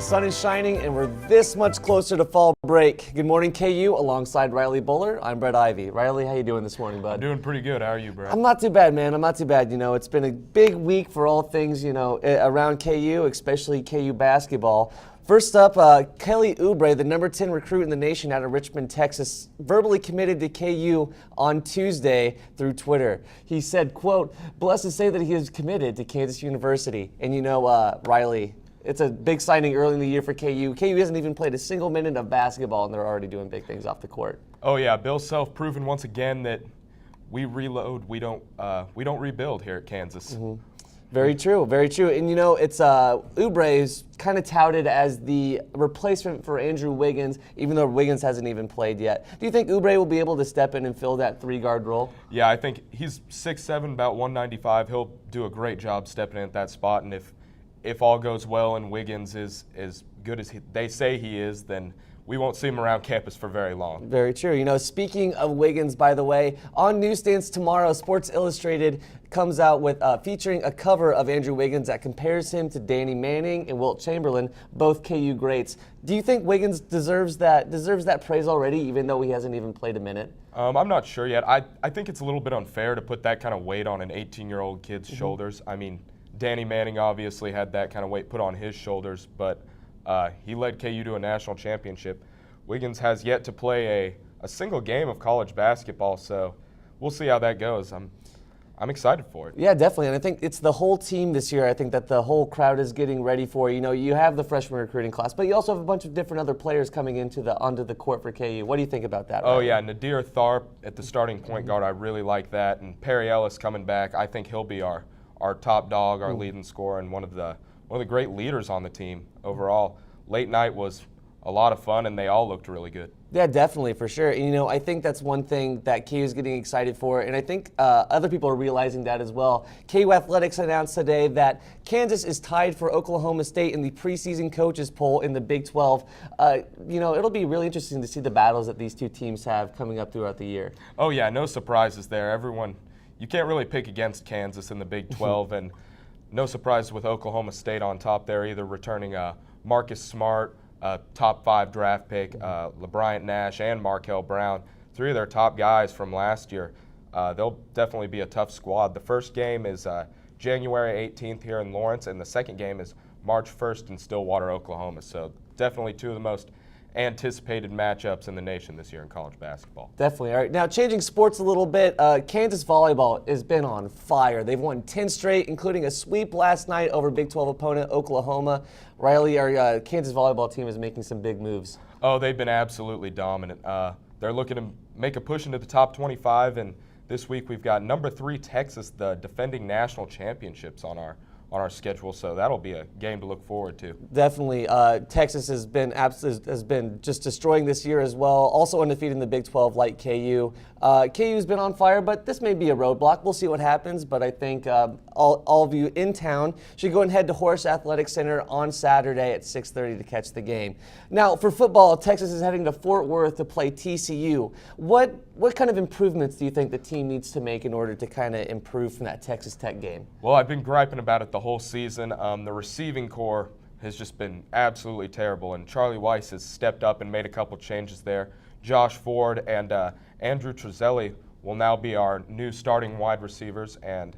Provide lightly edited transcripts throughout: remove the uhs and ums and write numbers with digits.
The sun is shining and we're this much closer to fall break. Good morning, KU, alongside Riley Buller. I'm Brett Ivy. Riley, how you doing this morning, bud? I'm doing pretty good. How are you, Brett? I'm not too bad, man. I'm not too bad. You know, it's been a big week for all things, around KU, especially KU basketball. First up, Kelly Oubre, the number 10 recruit in the nation out of Richmond, Texas, verbally committed to KU on Tuesday through Twitter. He said, quote, "Blessed to say that he is committed to Kansas University." And Riley, it's a big signing early in the year for KU. KU hasn't even played a single minute of basketball, and they're already doing big things off the court. Oh yeah, Bill Self proving once again that we reload, we don't rebuild here at Kansas. Mm-hmm. Very true, very true. And it's Oubre is kind of touted as the replacement for Andrew Wiggins, even though Wiggins hasn't even played yet. Do you think Oubre will be able to step in and fill that three-guard role? Yeah, I think he's 6'7", about 195. He'll do a great job stepping in at that spot, and if all goes well and Wiggins is as good as they say he is, then we won't see him around campus for very long. Very true. Speaking of Wiggins, by the way, on newsstands tomorrow, Sports Illustrated comes out with featuring a cover of Andrew Wiggins that compares him to Danny Manning and Wilt Chamberlain, both KU greats. Do you think Wiggins deserves that praise already, even though he hasn't even played a minute? I'm not sure yet. I think it's a little bit unfair to put that kind of weight on an 18-year-old kid's shoulders. I mean, Danny Manning obviously had that kind of weight put on his shoulders, but he led KU to a national championship. Wiggins has yet to play a single game of college basketball, so we'll see how that goes. I'm excited for it. Yeah, definitely, and I think it's the whole team this year. I think that the whole crowd is getting ready for. You have the freshman recruiting class, but you also have a bunch of different other players coming onto the court for KU. What do you think about that? Oh Ryan? yeah, Nadir Tharp at the starting point guard. I really like that, and Perry Ellis coming back. I think he'll be our top dog, our leading scorer, and one of the great leaders on the team overall. Late night was a lot of fun, and they all looked really good. Yeah, definitely, for sure. And, I think that's one thing that KU is getting excited for, and I think other people are realizing that as well. KU Athletics announced today that Kansas is tied for Oklahoma State in the preseason coaches poll in the Big 12. It'll be really interesting to see the battles that these two teams have coming up throughout the year. Oh yeah, no surprises there. You can't really pick against Kansas in the Big 12, and no surprise with Oklahoma State on top there, either returning Marcus Smart, top 5 draft pick, LeBryant Nash, and Markel Brown, 3 of their top guys from last year. They'll definitely be a tough squad. The first game is January 18th here in Lawrence, and the second game is March 1st in Stillwater, Oklahoma. So definitely 2 of the most anticipated matchups in the nation this year in college basketball. Definitely. All right, now changing sports a little bit, Kansas volleyball has been on fire. They've won 10 straight, including a sweep last night over Big 12 opponent Oklahoma. Riley, our Kansas volleyball team is making some big moves. Oh, they've been absolutely dominant. They're looking to make a push into the top 25, and this week we've got number 3 Texas, the defending national championships on our schedule, so that'll be a game to look forward to. Definitely. Texas has been just destroying this year as well. Also undefeated in the Big 12 like KU. KU's been on fire, but this may be a roadblock. We'll see what happens, but I think all of you in town should go and head to Horace Athletic Center on Saturday at 6:30 to catch the game. Now, for football, Texas is heading to Fort Worth to play TCU. What kind of improvements do you think the team needs to make in order to kind of improve from that Texas Tech game? Well, I've been griping about it the whole season. The receiving core has just been absolutely terrible, and Charlie Weiss has stepped up and made a couple changes there. Josh Ford and Andrew Trezelli will now be our new starting wide receivers, and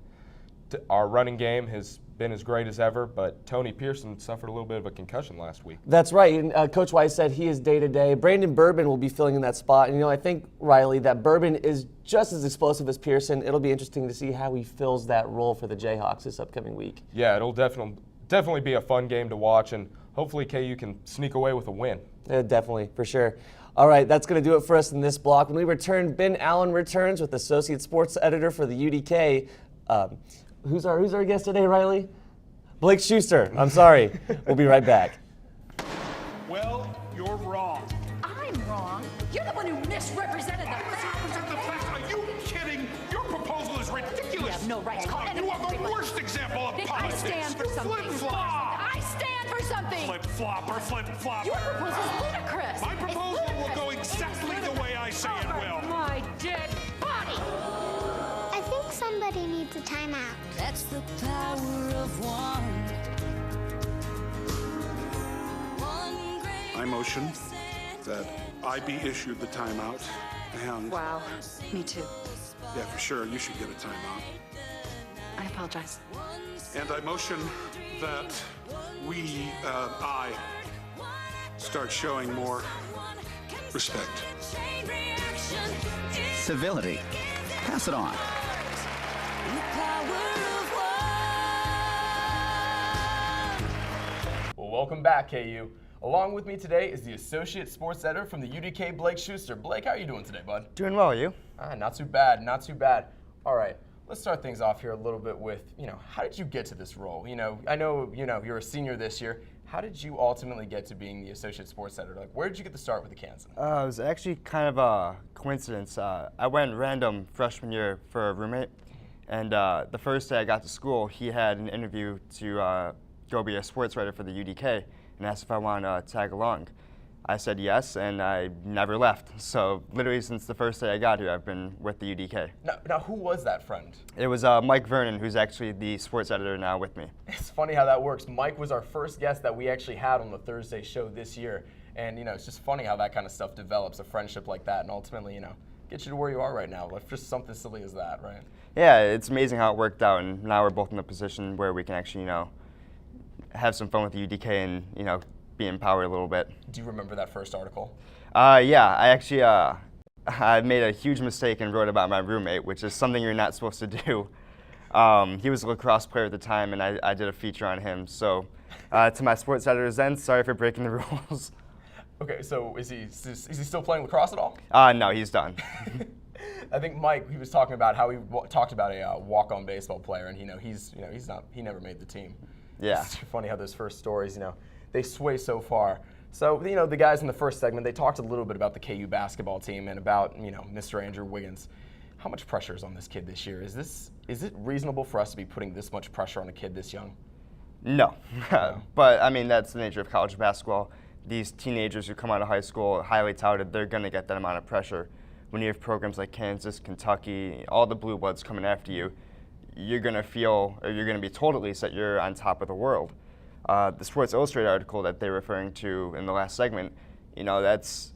our running game has been as great as ever, but Tony Pearson suffered a little bit of a concussion last week. That's right, and Coach Weiss said he is day-to-day. Brandon Bourbon will be filling in that spot, and I think, Riley, that Bourbon is just as explosive as Pearson. It'll be interesting to see how he fills that role for the Jayhawks this upcoming week. Yeah, it'll definitely be a fun game to watch, and hopefully KU can sneak away with a win. Yeah, definitely, for sure. All right, that's going to do it for us in this block. When we return, Ben Allen returns with Associate Sports Editor for the UDK. Who's our guest today, Riley? Blake Schuster. I'm sorry. We'll be right back. Well, you're wrong. I'm wrong. You're the one who misrepresented the facts. Misrepresent the facts? Are you kidding? Your proposal is ridiculous. You have no right to call You are the anyone. worst example of I politics. stand for something. Flip-flop. I stand for something. Flip-flopper, flip-flopper. Your proposal is ludicrous. My proposal It's will go ludicrous. exactly the way I say it Over will. my dead body. I think somebody needs a timeout. That's the power of one. I motion that I be issued the timeout, and Wow, me too. yeah, for sure, you should get a timeout. I apologize. And I motion that I start showing more respect. Civility. Pass it on. Well, welcome back, KU. Along with me today is the Associate Sports Editor from the UDK, Blake Schuster. Blake, how are you doing today, bud? Doing well, you? Not too bad, not too bad. All right, let's start things off here a little bit with, how did you get to this role? I know, you're a senior this year. How did you ultimately get to being the Associate Sports Editor? Like, where did you get the start with the Kansas? It was actually kind of a coincidence. I went random freshman year for a roommate, and the first day I got to school, he had an interview to go be a sports writer for the UDK, and asked if I wanted to tag along. I said yes, and I never left. So literally since the first day I got here, I've been with the UDK. Now who was that friend? It was Mike Vernon, who's actually the sports editor now with me. It's funny how that works. Mike was our first guest that we actually had on the Thursday show this year. And, it's just funny how that kind of stuff develops, a friendship like that, and ultimately, get you to where you are right now. Like just something silly as that, right? Yeah, it's amazing how it worked out, and now we're both in a position where we can actually, have some fun with the UDK and, be empowered a little bit. Do you remember that first article? Yeah, I actually I made a huge mistake and wrote about my roommate, which is something you're not supposed to do. He was a lacrosse player at the time, and I did a feature on him. So to my sports editors then, sorry for breaking the rules. Okay, so is he still playing lacrosse at all? No, he's done. I think Mike, he was talking about how he talked about a walk-on baseball player, and he never made the team. Yeah. It's funny how those first stories, they sway so far. So, the guys in the first segment, they talked a little bit about the KU basketball team and about, Mr. Andrew Wiggins. How much pressure is on this kid this year? Is it reasonable for us to be putting this much pressure on a kid this young? No. But, I mean, that's the nature of college basketball. These teenagers who come out of high school, highly touted, they're going to get that amount of pressure. When you have programs like Kansas, Kentucky, all the blue bloods coming after you, you're going to feel, or you're going to be told at least, that you're on top of the world. The Sports Illustrated article that they're referring to in the last segment, it's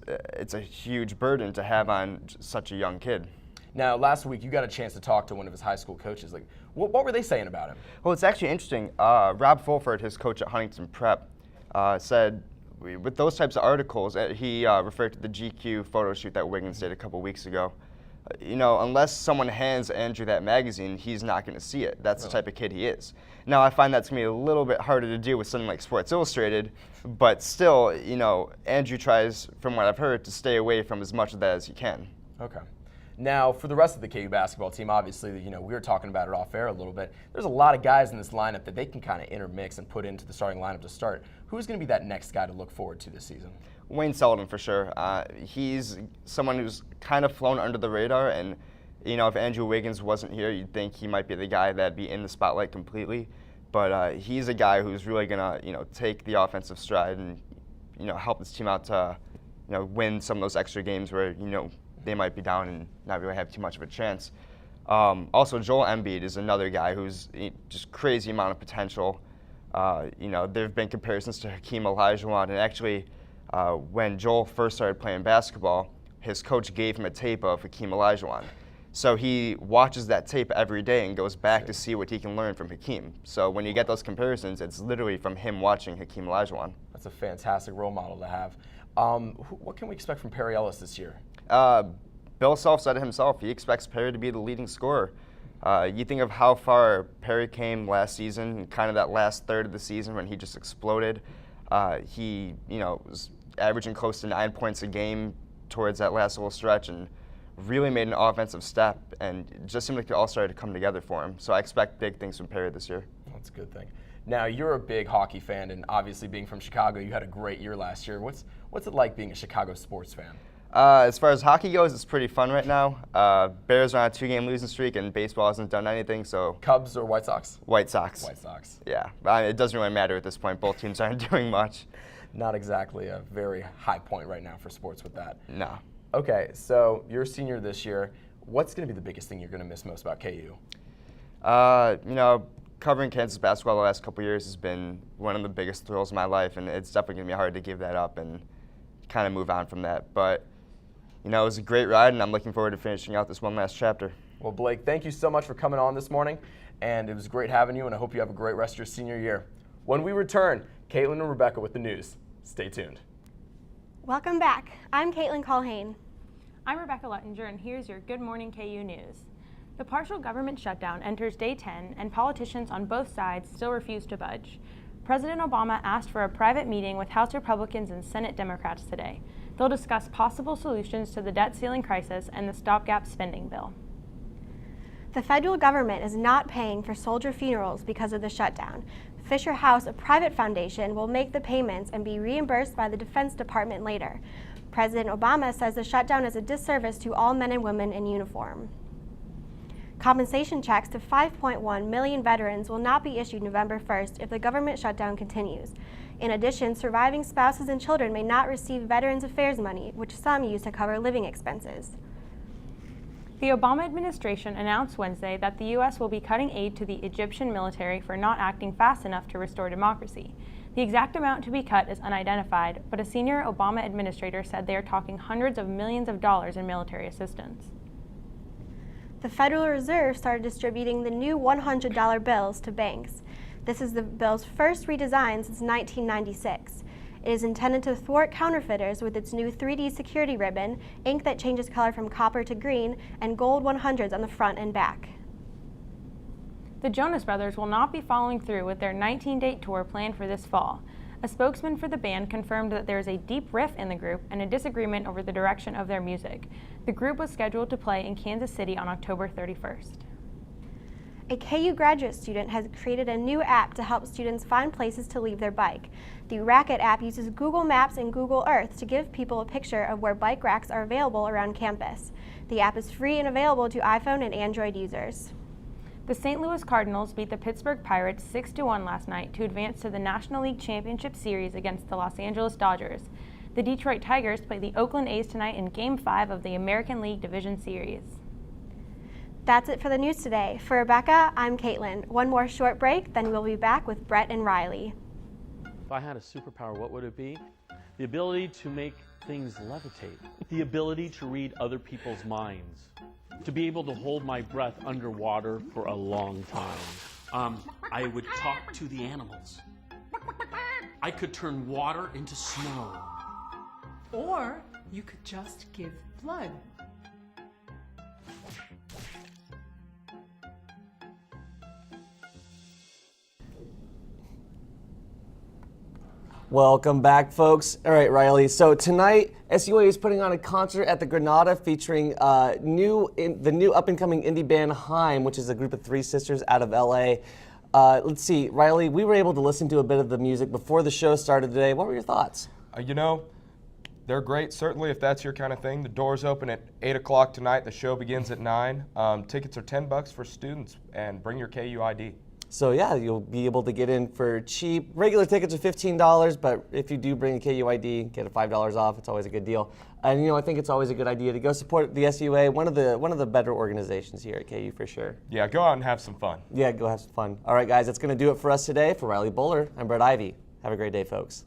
a huge burden to have on such a young kid. Now, last week you got a chance to talk to one of his high school coaches. Like, what were they saying about him? Well, it's actually interesting. Rob Fulford, his coach at Huntington Prep, said with those types of articles, he referred to the GQ photo shoot that Wiggins did a couple weeks ago. Unless someone hands Andrew that magazine, he's not going to see it. That's the type of kid he is. Now, I find that to be a little bit harder to do with something like Sports Illustrated, but still, Andrew tries, from what I've heard, to stay away from as much of that as he can. Okay. Now, for the rest of the KU basketball team, obviously, we were talking about it off air a little bit. There's a lot of guys in this lineup that they can kind of intermix and put into the starting lineup to start. Who's going to be that next guy to look forward to this season? Wayne Sullivan, for sure. He's someone who's kind of flown under the radar, and if Andrew Wiggins wasn't here, you'd think he might be the guy that'd be in the spotlight completely. But he's a guy who's really gonna take the offensive stride and help his team out to win some of those extra games where they might be down and not really have too much of a chance. Also, Joel Embiid is another guy who's just crazy amount of potential. There have been comparisons to Hakeem Olajuwon, and actually, when Joel first started playing basketball, his coach gave him a tape of Hakeem Olajuwon. So he watches that tape every day and goes back to see what he can learn from Hakeem. So when you get those comparisons, it's literally from him watching Hakeem Olajuwon. That's a fantastic role model to have. What can we expect from Perry Ellis this year? Bill Self said it himself. He expects Perry to be the leading scorer. You think of how far Perry came last season, kind of that last third of the season when he just exploded. He was averaging close to 9 points a game towards that last little stretch, and really made an offensive step, and it just seemed like it all started to come together for him. So I expect big things from Perry this year. That's a good thing. Now, you're a big hockey fan, and obviously being from Chicago, you had a great year last year. What's it like being a Chicago sports fan? As far as hockey goes, it's pretty fun right now. Bears are on a 2-game losing streak, and baseball hasn't done anything, so... Cubs or White Sox? White Sox. White Sox. Yeah, it doesn't really matter at this point. Both teams aren't doing much. Not exactly a very high point right now for sports with that. No. Okay, so you're a senior this year. What's going to be the biggest thing you're going to miss most about KU? Covering Kansas basketball the last couple of years has been one of the biggest thrills of my life, and it's definitely going to be hard to give that up. And kind of move on from that. But, you know, it was a great ride, and I'm looking forward to finishing out this one last chapter. Well, Blake, thank you so much for coming on this morning, and it was great having you, and I hope you have a great rest of your senior year. When we return, Caitlin and Rebecca with the news. Stay tuned. Welcome back. I'm Caitlin Colhane. I'm Rebecca Luttinger, and here's your Good Morning KU news. The partial government shutdown enters day 10, and politicians on both sides still refuse to budge. President Obama asked for a private meeting with House Republicans and Senate Democrats today. They'll discuss possible solutions to the debt ceiling crisis and the stopgap spending bill. The federal government is not paying for soldier funerals because of the shutdown. Fisher House, a private foundation, will make the payments and be reimbursed by the Defense Department later. President Obama says the shutdown is a disservice to all men and women in uniform. Compensation checks to 5.1 million veterans will not be issued November 1st if the government shutdown continues. In addition, surviving spouses and children may not receive Veterans Affairs money, which some use to cover living expenses. The Obama administration announced Wednesday that the U.S. will be cutting aid to the Egyptian military for not acting fast enough to restore democracy. The exact amount to be cut is unidentified, but a senior Obama administrator said they are talking hundreds of millions of dollars in military assistance. The Federal Reserve started distributing the new $100 bills to banks. This is the bill's first redesign since 1996. It is intended to thwart counterfeiters with its new 3D security ribbon, ink that changes color from copper to green, and gold 100s on the front and back. The Jonas Brothers will not be following through with their 19-date tour planned for this fall. A spokesman for the band confirmed that there is a deep rift in the group and a disagreement over the direction of their music. The group was scheduled to play in Kansas City on October 31st. A KU graduate student has created a new app to help students find places to leave their bike. The Racket app uses Google Maps and Google Earth to give people a picture of where bike racks are available around campus. The app is free and available to iPhone and Android users. The St. Louis Cardinals beat the Pittsburgh Pirates 6-1 last night to advance to the National League Championship Series against the Los Angeles Dodgers. The Detroit Tigers play the Oakland A's tonight in Game 5 of the American League Division Series. That's it for the news today. For Rebecca, I'm Caitlin. One more short break, then we'll be back with Brett and Riley. If I had a superpower, what would it be? The ability to make things levitate. The ability to read other people's minds. To be able to hold my breath underwater for a long time. I would talk to the animals. I could turn water into snow. Or you could just give blood. Welcome back, folks. All right, Riley. So tonight, SUA is putting on a concert at the Granada featuring the new up-and-coming indie band Haim, which is a group of three sisters out of LA. Let's see, Riley, we were able to listen to a bit of the music before the show started today. What were your thoughts? You know, they're great. Certainly, if that's your kind of thing. The doors open at 8 o'clock tonight. The show begins at 9. Tickets are $10 for students, and bring your KU ID. So yeah, you'll be able to get in for cheap. Regular tickets are $15, but if you do bring a KU ID, get a $5 off. It's always a good deal. And you know, I think it's always a good idea to go support the SUA, one of the better organizations here at KU for sure. Yeah, go out and have some fun. Yeah, go have some fun. All right, guys, that's going to do it for us today. For Riley Bowler, I'm Brett Ivy. Have a great day, folks.